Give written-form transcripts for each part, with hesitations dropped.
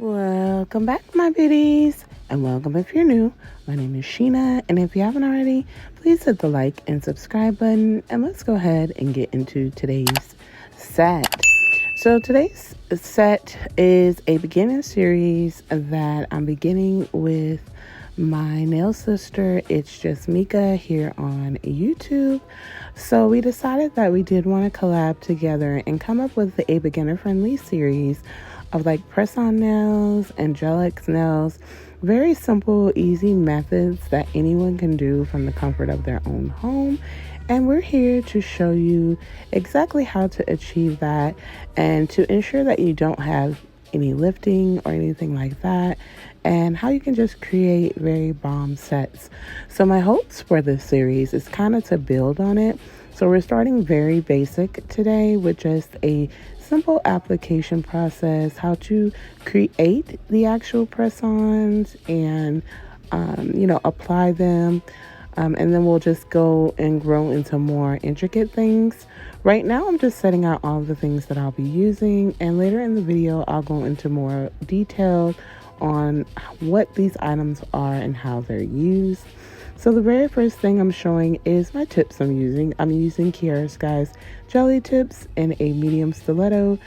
Welcome back, my beauties, and welcome if you're new. My name is Sheena, and if you haven't already, please hit the like and subscribe button, and let's go ahead and get into today's set. So today's set is a beginner series that I'm beginning with my nail sister. It's just Mika here on YouTube. So we decided that we did want to collab together and come up with a beginner friendly series of like press-on nails, angelic nails, very simple, easy methods that anyone can do from the comfort of their own home. And we're here to show you exactly how to achieve that and to ensure that you don't have any lifting or anything like that, and how you can just create very bomb sets. So my hopes for this series is kind of to build on it. So we're starting very basic today with just a simple application process, how to create the actual press-ons and, apply them. And then we'll just go and grow into more intricate things. Right now, I'm just setting out all of the things that I'll be using. And later in the video, I'll go into more detail on what these items are and how they're used. So the very first thing I'm showing is my tips I'm using. I'm using Kiara Sky's jelly tips in a medium stiletto.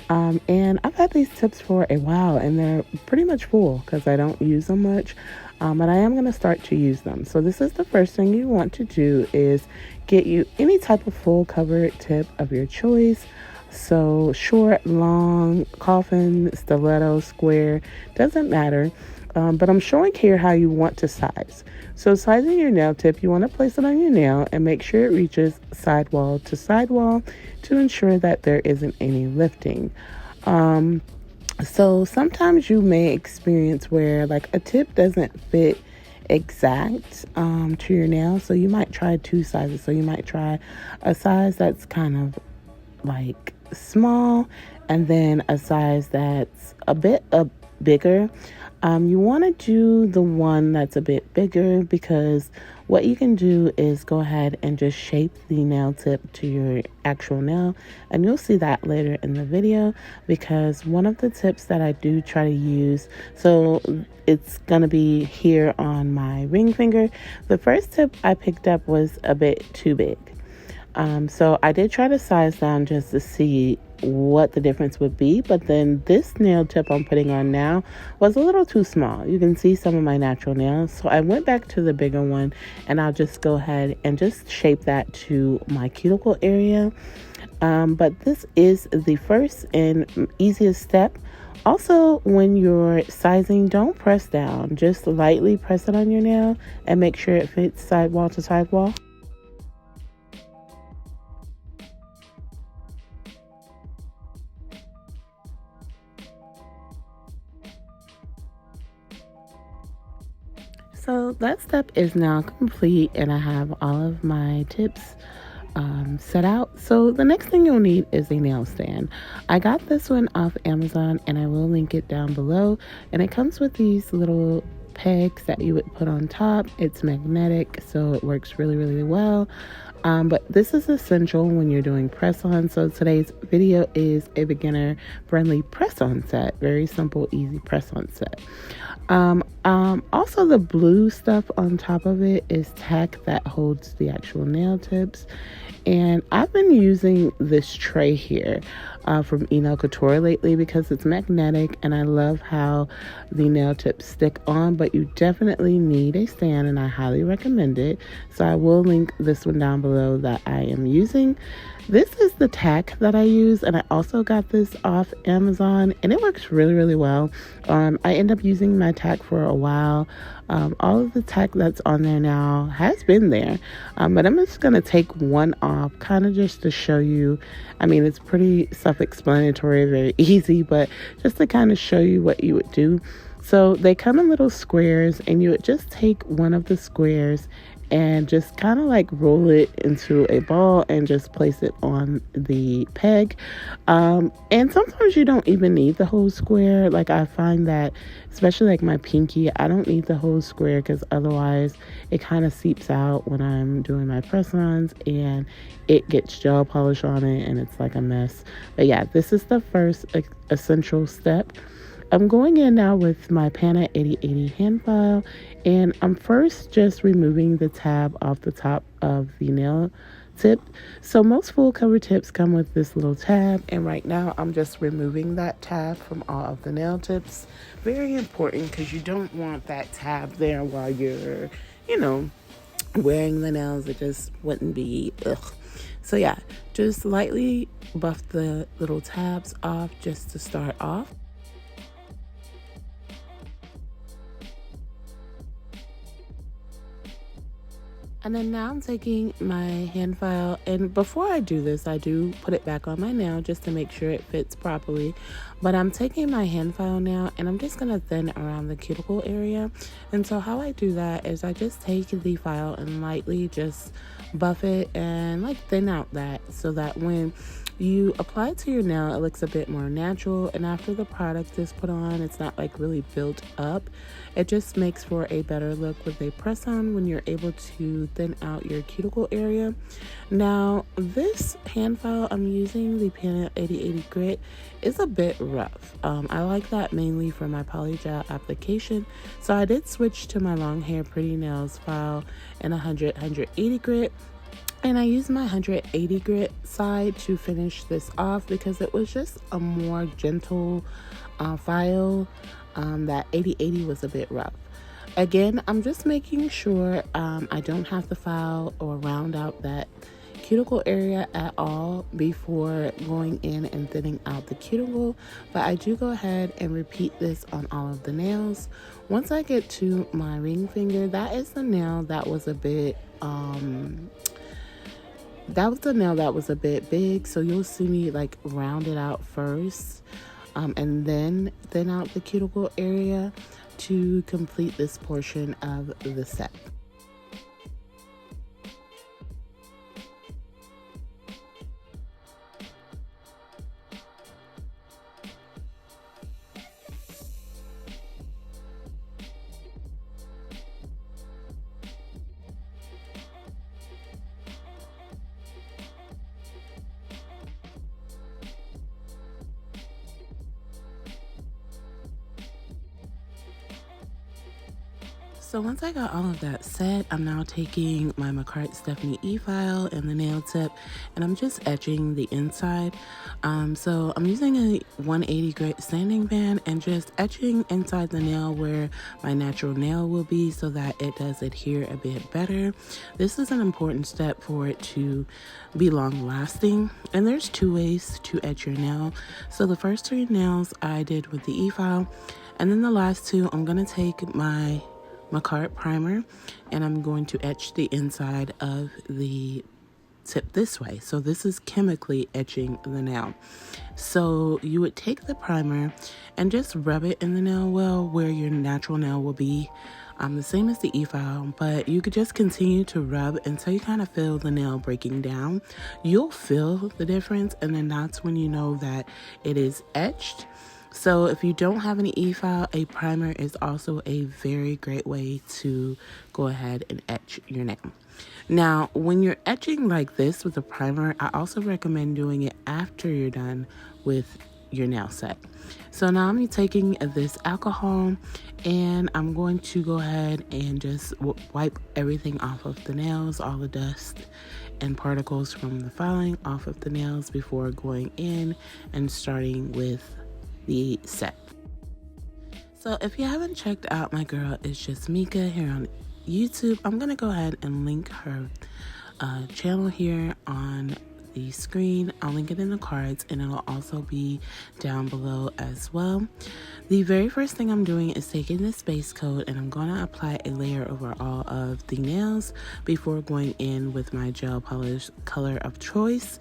And I've had these tips for a while and they're pretty much full because I don't use them much. But I am going to start to use them. So this is the first thing you want to do is get you any type of full covered tip of your choice. So short, long, coffin, stiletto, square, doesn't matter. But I'm showing here how you want to size. So sizing your nail tip, you want to place it on your nail and make sure it reaches sidewall to sidewall to ensure that there isn't any lifting. So sometimes you may experience where like a tip doesn't fit exact to your nail. So you might try two sizes. So you might try a size that's kind of like small and then a size that's a bit bigger. You want to do the one that's a bit bigger because what you can do is go ahead and just shape the nail tip to your actual nail, and you'll see that later in the video because one of the tips that I do try to use, so it's going to be here on my ring finger. The first tip I picked up was a bit too big. So I did try to size down just to see what the difference would be, but then this nail tip I'm putting on now was a little too small. You can see some of my natural nails, so I went back to the bigger one, and I'll just go ahead and just shape that to my cuticle area. But this is the first and easiest step. Also, when you're sizing, don't press down, just lightly press it on your nail and make sure it fits sidewall to sidewall. So that step is now complete and I have all of my tips set out. So the next thing you'll need is a nail stand. I got this one off Amazon and I will link it down below. And it comes with these little pegs that you would put on top. It's magnetic, so it works really, really well. But this is essential when you're doing press-on. So today's video is a beginner friendly press-on set. Very simple, easy press-on set. Also the blue stuff on top of it is tack that holds the actual nail tips. And I've been using this tray here from Nail Couture lately because it's magnetic and I love how the nail tips stick on, but you definitely need a stand and I highly recommend it. So I will link this one down below that I am using. This is the tack that I use, and I also got this off Amazon, and it works really, really well. I end up using my tack for a while. All of the tack that's on there now has been there, but I'm just going to take one off, kind of just to show you. I mean, it's pretty self-explanatory, very easy, but just to kind of show you what you would do. So they come in little squares, and you would just take one of the squares and just kind of like roll it into a ball and just place it on the peg. And sometimes you don't even need the whole square. Like I find that, especially like my pinky, I don't need the whole square because otherwise it kind of seeps out when I'm doing my press-ons and it gets gel polish on it and it's like a mess. But yeah, this is the first essential step. I'm going in now with my Pana 8080 hand file, and I'm first just removing the tab off the top of the nail tip. So most full cover tips come with this little tab, and right now I'm just removing that tab from all of the nail tips. Very important, because you don't want that tab there while you're, wearing the nails. It just wouldn't be ugh. So yeah, just lightly buff the little tabs off just to start off. And then now I'm taking my hand file, and before I do this, I do put it back on my nail just to make sure it fits properly. But I'm taking my hand file now, and I'm just going to thin around the cuticle area. And so how I do that is I just take the file and lightly just buff it and like thin out that, so that when you apply it to your nail, it looks a bit more natural, and after the product is put on, it's not like really built up. It just makes for a better look with a press on when you're able to thin out your cuticle area. Now, this hand file I'm using, the Pana 8080 Grit, is a bit rough. I like that mainly for my polygel application, so I did switch to my long hair pretty nails file in 180 grit. And I used my 180 grit side to finish this off because it was just a more gentle file. That 8080 was a bit rough. Again, I'm just making sure I don't have to file or round out that cuticle area at all before going in and thinning out the cuticle, but I do go ahead and repeat this on all of the nails. Once I get to my ring finger, that is the nail that was a bit big, so you'll see me like round it out first and then thin out the cuticle area to complete this portion of the set. So once I got all of that set, I'm now taking my McCart Stephanie E file and the nail tip, and I'm just etching the inside. So I'm using a 180 grit sanding band and just etching inside the nail where my natural nail will be so that it does adhere a bit better. This is an important step for it to be long lasting, and there's 2 ways to etch your nail. So the first 3 nails I did with the E file, and then the last 2 I'm going to take my McCart primer and I'm going to etch the inside of the tip this way. So this is chemically etching the nail. So you would take the primer and just rub it in the nail well where your natural nail will be. The same as the e-file, but you could just continue to rub until you kind of feel the nail breaking down. You'll feel the difference, and then that's when you know that it is etched. So if you don't have any e-file, a primer is also a very great way to go ahead and etch your nail. Now, when you're etching like this with a primer, I also recommend doing it after you're done with your nail set. So now I'm taking this alcohol and I'm going to go ahead and just wipe everything off of the nails, all the dust and particles from the filing off of the nails before going in and starting with the set. So if you haven't checked out my girl It's Just Mika here on YouTube, I'm gonna go ahead and link her channel here on the screen. I'll link it in the cards and it'll also be down below as well. The very first thing I'm doing is taking this base coat and I'm gonna apply a layer over all of the nails before going in with my gel polish color of choice.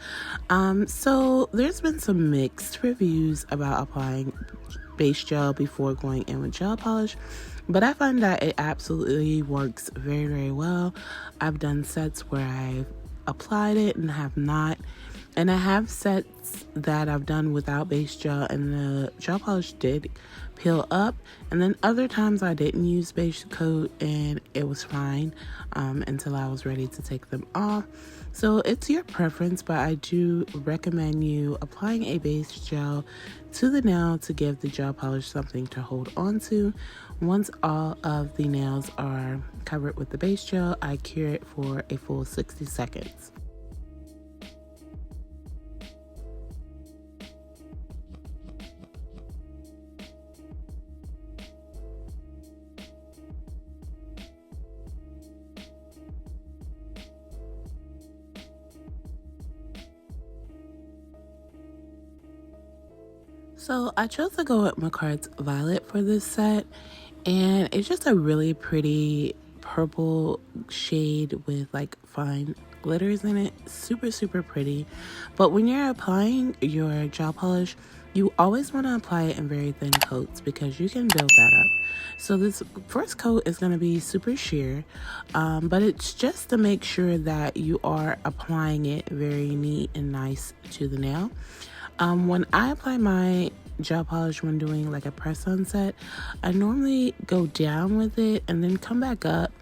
So there's been some mixed reviews about applying base gel before going in with gel polish, but I find that it absolutely works very, very well. I've done sets where I've applied it and have not, And I have sets that I've done without base gel, and the gel polish did peel up. And then other times I didn't use base coat, and it was fine until I was ready to take them off. So it's your preference, but I do recommend you applying a base gel to the nail to give the gel polish something to hold on to. Once all of the nails are covered with the base gel, I cure it for a full 60 seconds. So I chose to go with Macquart's Violet for this set, and it's just a really pretty purple shade with like fine glitters in it. Super pretty. But when you're applying your gel polish, you always want to apply it in very thin coats because you can build that up. So this first coat is going to be super sheer, but it's just to make sure that you are applying it very neat and nice to the nail. When I apply my gel polish when doing like a press on set, I normally go down with it and then come back up.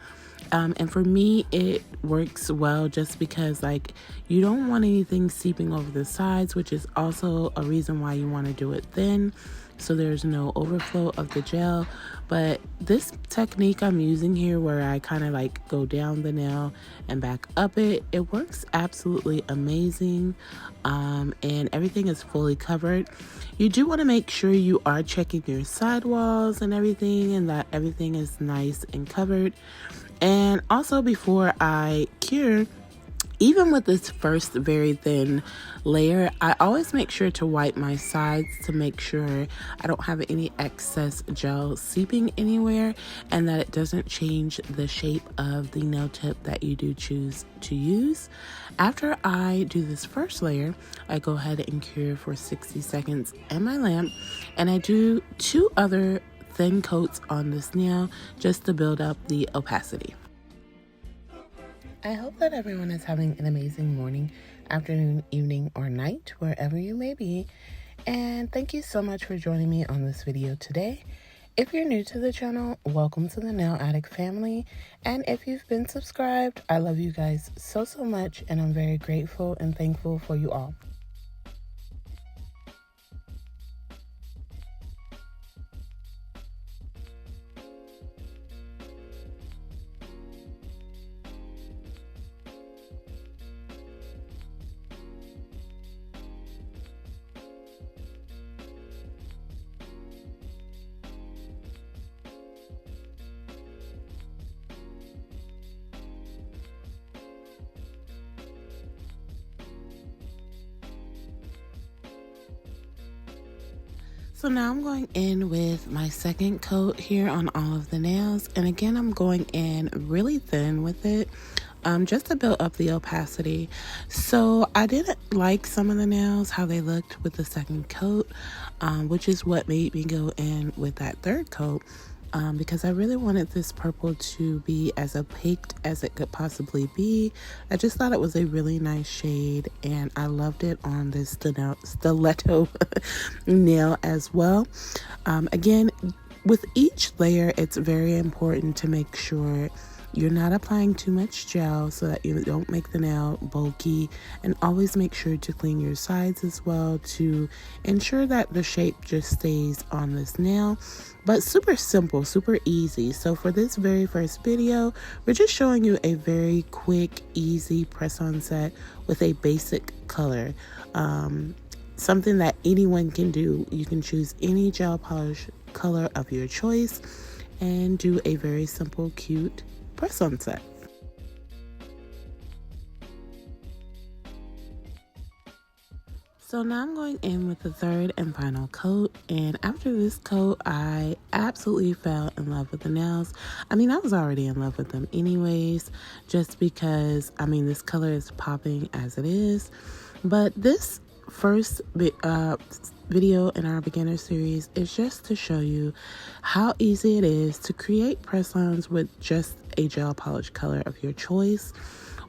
And for me, it works well just because like you don't want anything seeping over the sides, which is also a reason why you want to do it thin, so there's no overflow of the gel. But this technique I'm using here, where I kind of like go down the nail and back up it works absolutely amazing. And everything is fully covered. You do want to make sure you are checking your sidewalls and everything, and that everything is nice and covered. And also, before I cure, even with this first very thin layer, I always make sure to wipe my sides to make sure I don't have any excess gel seeping anywhere, and that it doesn't change the shape of the nail tip that you do choose to use. After I do this first layer, I go ahead and cure for 60 seconds in my lamp, and I do 2 other thin coats on this nail just to build up the opacity. I hope that everyone is having an amazing morning, afternoon, evening, or night, wherever you may be. And thank you so much for joining me on this video today. If you're new to the channel, welcome to the Nail Addict family. And if you've been subscribed, I love you guys so much, and I'm very grateful and thankful for you all. So now I'm going in with my second coat here on all of the nails. And again, I'm going in really thin with it, just to build up the opacity. So I didn't like some of the nails, how they looked with the second coat, which is what made me go in with that third coat. Because I really wanted this purple to be as opaque as it could possibly be. I just thought it was a really nice shade, and I loved it on this stiletto nail as well. Again, with each layer, it's very important to make sure you're not applying too much gel so that you don't make the nail bulky, and always make sure to clean your sides as well to ensure that the shape just stays on this nail. But super simple, super easy. So for this very first video, we're just showing you a very quick, easy press-on set with a basic color. Something that anyone can do. You can choose any gel polish color of your choice and do a very simple, cute press-on set. So now I'm going in with the third and final coat, and after this coat, I absolutely fell in love with the nails. I mean, I was already in love with them anyways, just because, I mean, this color is popping as it is. But this first video in our beginner series is just to show you how easy it is to create press-ons with just a gel polish color of your choice.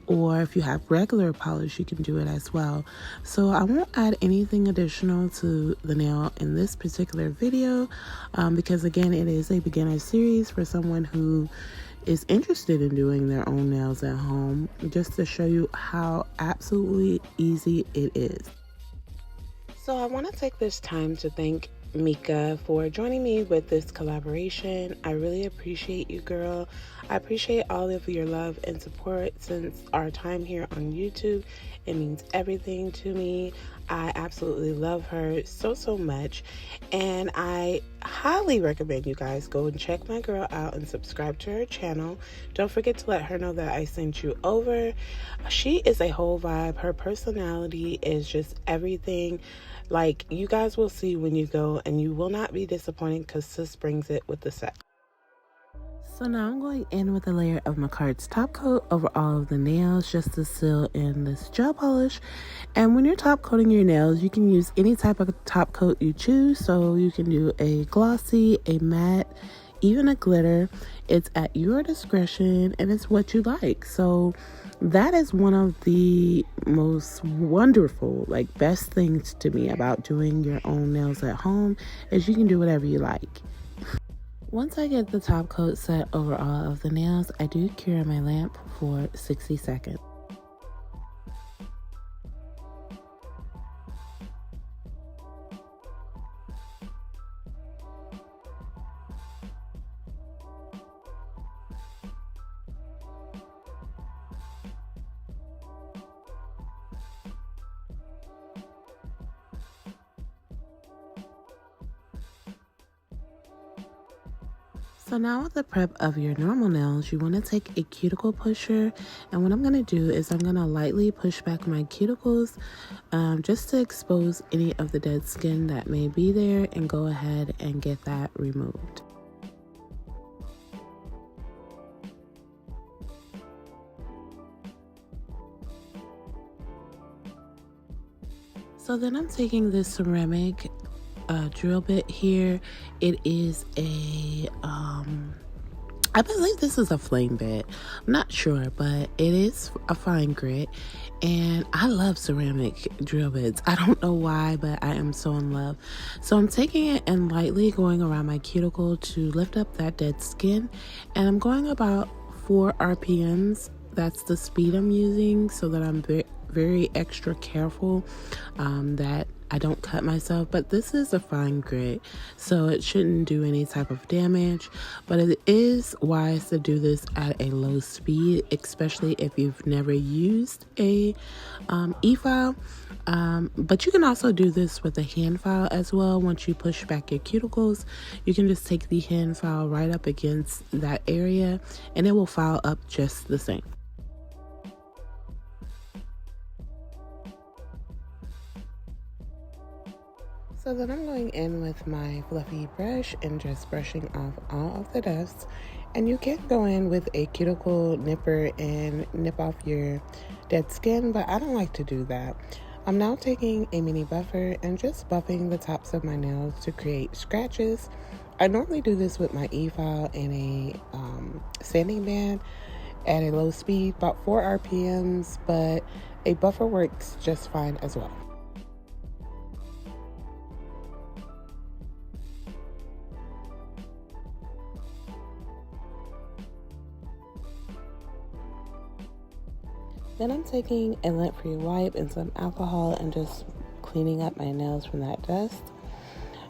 or if you have regular polish, you can do it as well. So I won't add anything additional to the nail in this particular video because again, it is a beginner series for someone who is interested in doing their own nails at home, just to show you how absolutely easy it is. So I want to take this time to thank Mika for joining me with this collaboration. I really appreciate you, girl. I appreciate all of your love and support since our time here on YouTube. It means everything to me. I absolutely love her so much, and I highly recommend you guys go and check my girl out and subscribe to her channel. Don't forget to let her know that I sent you over. She is a whole vibe. Her personality is just everything. Like, you guys will see when you go, and you will not be disappointed because sis brings it with the set. So now I'm going in with a layer of Macard's top coat over all of the nails just to seal in this gel polish. And when you're top coating your nails, you can use any type of top coat you choose. So you can do a glossy, a matte, even a glitter. It's at your discretion and it's what you like. So that is one of the most wonderful, like, best things to me about doing your own nails at home is you can do whatever you like. Once I get the top coat set over all of the nails, I do cure my lamp for 60 seconds. So now with the prep of your normal nails, you want to take a cuticle pusher, and what I'm going to do is I'm going to lightly push back my cuticles just to expose any of the dead skin that may be there and go ahead and get that removed. So then I'm taking this ceramic drill bit here. It is a I believe this is a flame bit. I'm not sure, but it is a fine grit, and I love ceramic drill bits. I don't know why, but I am so in love. So I'm taking it and lightly going around my cuticle to lift up that dead skin, and I'm going about 4 RPMs. That's the speed I'm using, so that I'm very extra careful that I don't cut myself. But this is a fine grit, so it shouldn't do any type of damage, but it is wise to do this at a low speed, especially if you've never used a e-file. But you can also do this with a hand file as well. Once you push back your cuticles, you can just take the hand file right up against that area and it will file up just the same. So then I'm going in with my fluffy brush and just brushing off all of the dust. And you can go in with a cuticle nipper and nip off your dead skin, but I don't like to do that. I'm now taking a mini buffer and just buffing the tops of my nails to create scratches. I normally do this with my e-file and a sanding band at a low speed, about 4 RPMs, but a buffer works just fine as well. Then I'm taking a lint-free wipe and some alcohol and just cleaning up my nails from that dust.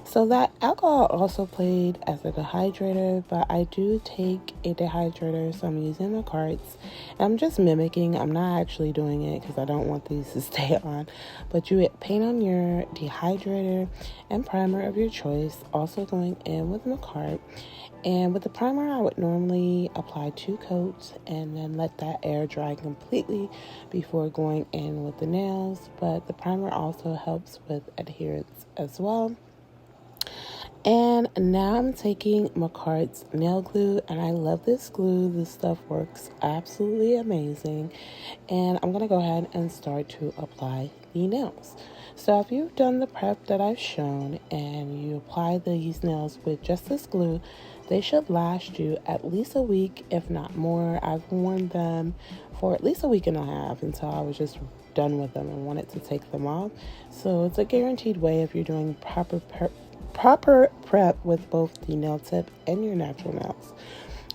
So that alcohol also played as a dehydrator, but I do take a dehydrator, so I'm using the carts. I'm just mimicking. I'm not actually doing it because I don't want these to stay on. But you paint on your dehydrator and primer of your choice, also going in with my cart. And with the primer, I would normally apply 2 coats and then let that air dry completely before going in with the nails. But the primer also helps with adherence as well. And now I'm taking Macard's nail glue, and I love this glue. This stuff works absolutely amazing. And I'm going to go ahead and start to apply the nails. So if you've done the prep that I've shown and you apply these nails with just this glue, They should last you at least a week, if not more. I've worn them for at least a week and a half until I was just done with them and wanted to take them off. So it's a guaranteed way if you're doing proper prep with both the nail tip and your natural nails.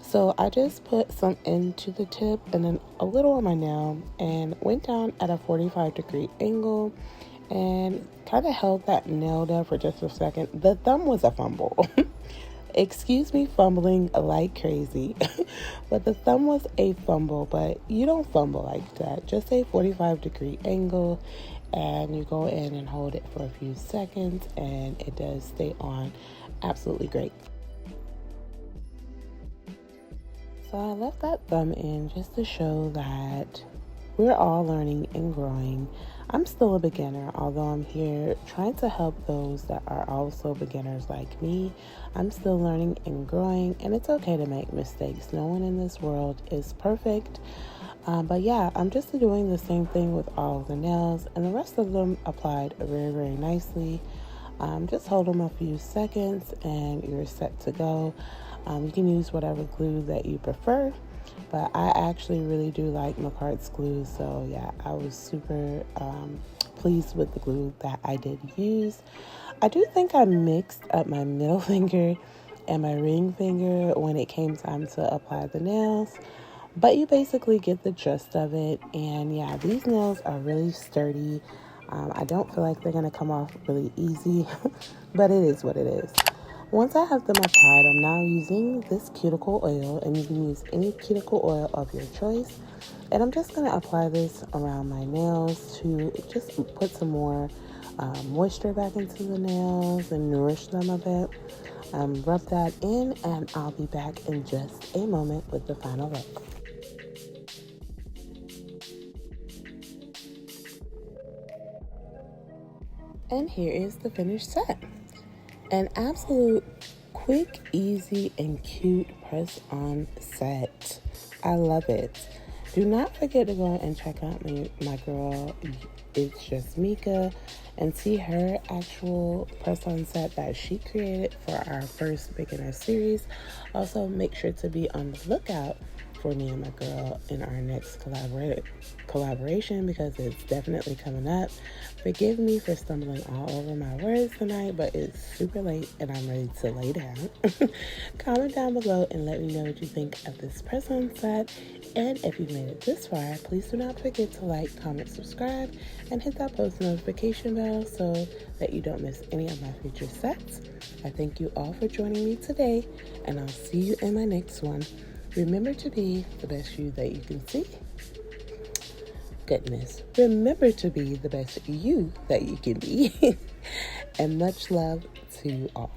So I just put some into the tip and then a little on my nail and went down at a 45-degree angle and kind of held that nail there for just a second. The thumb was a fumble. Excuse me fumbling like crazy, but the thumb was a fumble, but you don't fumble like that. Just a 45-degree angle, and you go in and hold it for a few seconds, and it does stay on absolutely great. So I left that thumb in just to show that we're all learning and growing. I'm still a beginner, although I'm here trying to help those that are also beginners like me. I'm still learning and growing, and it's okay to make mistakes. No one in this world is perfect. But yeah, I'm just doing the same thing with all of the nails, and the rest of them applied very, very nicely. Just hold them a few seconds, and you're set to go. You can use whatever glue that you prefer. But I actually really do like McCart's glue, so yeah, I was super pleased with the glue that I did use. I do think I mixed up my middle finger and my ring finger when it came time to apply the nails, but you basically get the gist of it. And yeah, these nails are really sturdy. I don't feel like they're going to come off really easy, but it is what it is. Once I have them applied, I'm now using this cuticle oil, and you can use any cuticle oil of your choice. And I'm just going to apply this around my nails to just put some more moisture back into the nails and nourish them a bit. Rub that in, and I'll be back in just a moment with the final look. And here is the finished set. An absolute quick, easy, and cute press-on set. I love it. Do not forget to go and check out my girl, It's Just Mika, and see her actual press-on set that she created for our first beginner series. Also, make sure to be on the lookout for me and my girl in our next collaboration, because it's definitely coming up. Forgive me for stumbling all over my words tonight, but it's super late and I'm ready to lay down. Comment down below and let me know what you think of this press-on set. And if you've made it this far, please do not forget to like, comment, subscribe, and hit that post notification bell so that you don't miss any of my future sets. I thank you all for joining me today, and I'll see you in my next one. Remember to be the best you that you can see. Goodness. Remember to be the best you that you can be. And much love to you all.